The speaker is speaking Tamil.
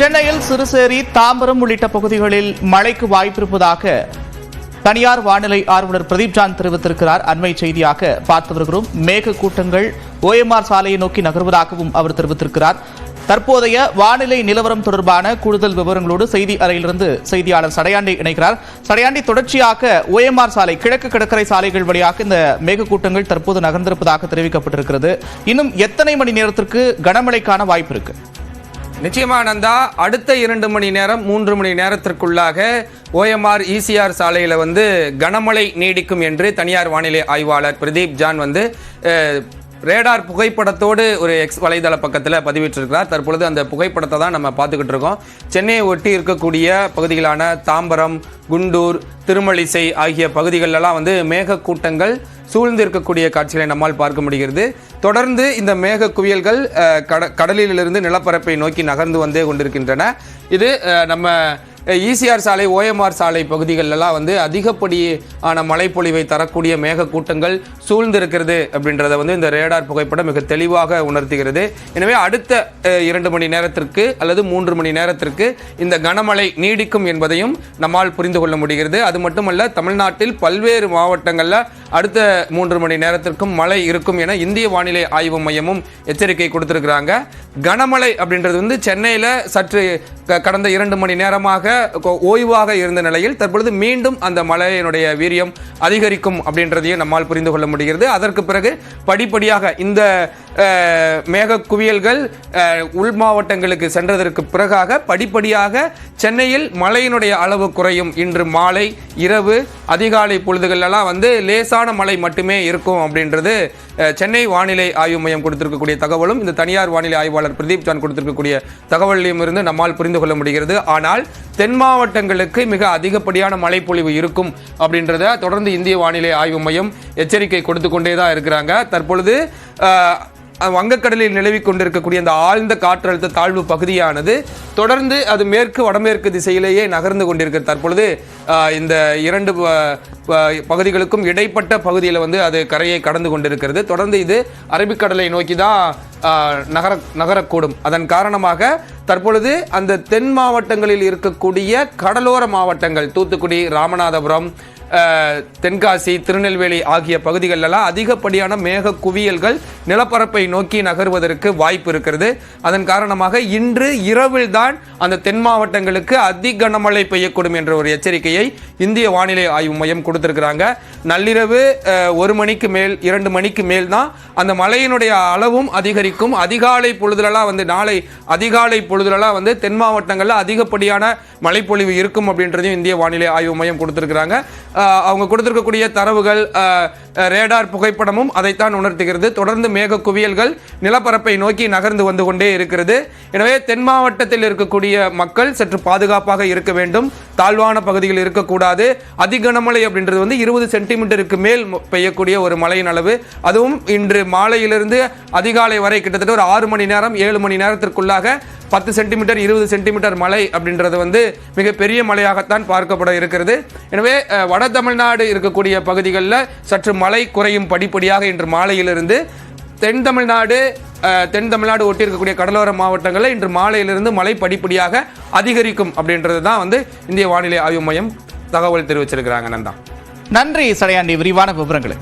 சென்னையில் சிறுசேரி, தாம்பரம் உள்ளிட்ட பகுதிகளில் மழைக்கு வாய்ப்பிருப்பதாக தனியார் வானிலை ஆர்வலர் பிரதீப் ஜான் தெரிவித்திருக்கிறார். அண்மை செய்தியாக பார்த்து வருகிறோம். மேக கூட்டங்கள் OMR சாலையை நோக்கி நகர்வதாகவும் அவர் தெரிவித்திருக்கிறார். தற்போதைய வானிலை நிலவரம் தொடர்பான கூடுதல் விவரங்களோடு செய்தி அறையிலிருந்து செய்தியாளர் சடையாண்டி இணைக்கிறார். சடையாண்டி, தொடர்ச்சியாக OMR சாலை, கிழக்கு கடற்கரை சாலைகள் வழியாக இந்த மேகக்கூட்டங்கள் தற்போது நகர்ந்திருப்பதாக தெரிவிக்கப்பட்டிருக்கிறது. இன்னும் எத்தனை மணி நேரத்திற்கு கனமழைக்கான வாய்ப்பு இருக்கு? நிச்சயமா நந்தா, அடுத்த 2 மணி நேரம் 3 மணி நேரத்திற்குள்ளாக OMR ECR சாலையில் கனமழை நீடிக்கும் என்று தனியார் வானிலை ஆய்வாளர் பிரதீப் ஜான் ரேடார் புகைப்படத்தோடு ஒரு எக்ஸ் வலைதள பக்கத்தில் பதிவிட்டிருக்கிறார். தற்பொழுது அந்த புகைப்படத்தை தான் நம்ம பார்த்துக்கிட்டு இருக்கோம். சென்னையை ஒட்டி இருக்கக்கூடிய பகுதிகளான தாம்பரம், குண்டூர், திருமழிசை ஆகிய பகுதிகளெல்லாம் மேகக்கூட்டங்கள் சூழ்ந்து இருக்கக்கூடிய காட்சிகளை நம்மால் பார்க்க முடிகிறது. தொடர்ந்து இந்த மேக குவியல்கள் கடலிலிருந்து நிலப்பரப்பை நோக்கி நகர்ந்து வந்தே கொண்டிருக்கின்றன. இது நம்ம ECR சாலை, OMR சாலை பகுதிகளெல்லாம் அதிகப்படியான மழைப்பொழிவை தரக்கூடிய மேகக்கூட்டங்கள் சூழ்ந்திருக்கிறது அப்படின்றத இந்த ரேடார் புகைப்படம் மிக தெளிவாக உணர்த்துகிறது. எனவே அடுத்த 2 மணி நேரத்திற்கு அல்லது 3 மணி நேரத்திற்கு இந்த கனமழை நீடிக்கும் என்பதையும் நம்மால் புரிந்து கொள்ள முடிகிறது. அது மட்டுமல்ல, தமிழ்நாட்டில் பல்வேறு மாவட்டங்களில் அடுத்த 3 மணி நேரத்திற்கும் மழை இருக்கும் என இந்திய வானிலை ஆய்வு மையமும் எச்சரிக்கை கொடுத்திருக்கிறாங்க. கனமழை அப்படின்றது சென்னையில் சற்று கடந்த 2 மணி நேரமாக ஓய்வாக இருந்த நிலையில் தற்பொழுது மீண்டும் அந்த மழையினுடைய வீரியம் அதிகரிக்கும் அப்படின்றதையும் நம்மால் புரிந்து கொள்ள முடிகிறது. அதற்கு பிறகு படிப்படியாக இந்த மேக குவியல்கள் உள் மாவட்டங்களுக்கு சென்றதற்கு பிறகாக படிப்படியாக சென்னையில் மழையினுடைய அளவு குறையும். இன்று மாலை, இரவு, அதிகாலை பொழுதுகளெல்லாம் லேசான மழை மட்டுமே இருக்கும் அப்படின்றது சென்னை வானிலை ஆய்வு மையம் கொடுத்திருக்கக்கூடிய தகவலும் இந்த தனியார் வானிலை ஆய்வாளர் பிரதீப் ஜான் கொடுத்திருக்கக்கூடிய தகவலையும் இருந்து நம்மால் புரிந்து கொள்ள முடிகிறது. ஆனால் தென் மாவட்டங்களுக்கு மிக அதிகப்படியான மழைப்பொழிவு இருக்கும் அப்படின்றத தொடர்ந்து இந்திய வானிலை ஆய்வு மையம் எச்சரிக்கை கொடுத்து கொண்டே தான் இருக்கிறாங்க. தற்பொழுது வங்கக்கடலில் நிலவி கொண்டிருக்கக்கூடிய அந்த ஆழ்ந்த காற்றழுத்த தாழ்வு பகுதியானது தொடர்ந்து அது மேற்கு வடமேற்கு திசையிலேயே நகர்ந்து கொண்டிருக்கிறது. தற்பொழுது இந்த 2 பகுதிகளுக்கும் இடைப்பட்ட பகுதியில் அது கரையை கடந்து கொண்டிருக்கிறது. தொடர்ந்து இது அரபிக்கடலை நோக்கி தான் நகரக்கூடும். அதன் காரணமாக தற்பொழுது அந்த தென் மாவட்டங்களில் இருக்கக்கூடிய கடலோர மாவட்டங்கள், தூத்துக்குடி, ராமநாதபுரம், தென்காசி, திருநெல்வேலி ஆகிய பகுதிகளெல்லாம் அதிகப்படியான மேக குவியல்கள் நிலப்பரப்பை நோக்கி நகர்வதற்கு வாய்ப்பு இருக்கிறது. அதன் காரணமாக இன்று இரவில் தான் அந்த தென் மாவட்டங்களுக்கு அதிக கனமழை பெய்யக்கூடும் என்ற ஒரு எச்சரிக்கையை இந்திய வானிலை ஆய்வு மையம் கொடுத்திருக்கிறாங்க. நள்ளிரவு 1 மணிக்கு மேல், 2 மணிக்கு மேல் தான் அந்த மழையினுடைய அளவும் அதிகரிக்கும். அதிகாலை பொழுதுலலாம் நாளை அதிகாலை பொழுதுலலாம் தென் மாவட்டங்களில் அதிகப்படியான மழைப்பொழிவு இருக்கும் அப்படின்றதையும் இந்திய வானிலை ஆய்வு மையம் கொடுத்திருக்கிறாங்க. அவங்க கொடுத்திருக்கக்கூடிய தரவுகள், ரேடார் புகைப்படமும் அதைத்தான் உணர்த்துகிறது. தொடர்ந்து மேக குவியல்கள் நிலப்பரப்பை நோக்கி நகர்ந்து வந்து கொண்டே இருக்கிறது. எனவே தென் மாவட்டத்தில் இருக்கக்கூடிய மக்கள் சற்று பாதுகாப்பாக இருக்க வேண்டும். தாழ்வான பகுதியில் இருக்கக்கூடாது. அதிகனமழை அப்படின்றது 20 சென்டிமீட்டருக்கு மேல் பெய்யக்கூடிய ஒரு மழையின் அளவு. அதுவும் இன்று மாலையிலிருந்து அதிகாலை வரை கிட்டத்தட்ட ஒரு 6 மணி நேரம் 7 மணி நேரத்திற்குள்ளாக 10 சென்டிமீட்டர் 20 சென்டிமீட்டர் மழை அப்படின்றது மிகப்பெரிய மழையாகத்தான் பார்க்கப்பட இருக்கிறது. எனவே வட தமிழ்நாடு இருக்கக்கூடிய பகுதிகளில் சற்று மழை குறையும் படிப்படியாக இன்று மாலையிலிருந்து. தென் தமிழ்நாடு ஒட்டி இருக்கக்கூடிய கடலோர மாவட்டங்களில் இன்று மாலையிலிருந்து மழை படிப்படியாக அதிகரிக்கும் அப்படின்றது தான் இந்திய வானிலை ஆய்வு மையம் தகவல் தெரிவிச்சிருக்கிறாங்க. நன்றி சடையாண்டி, விரிவான விவரங்களுக்கு.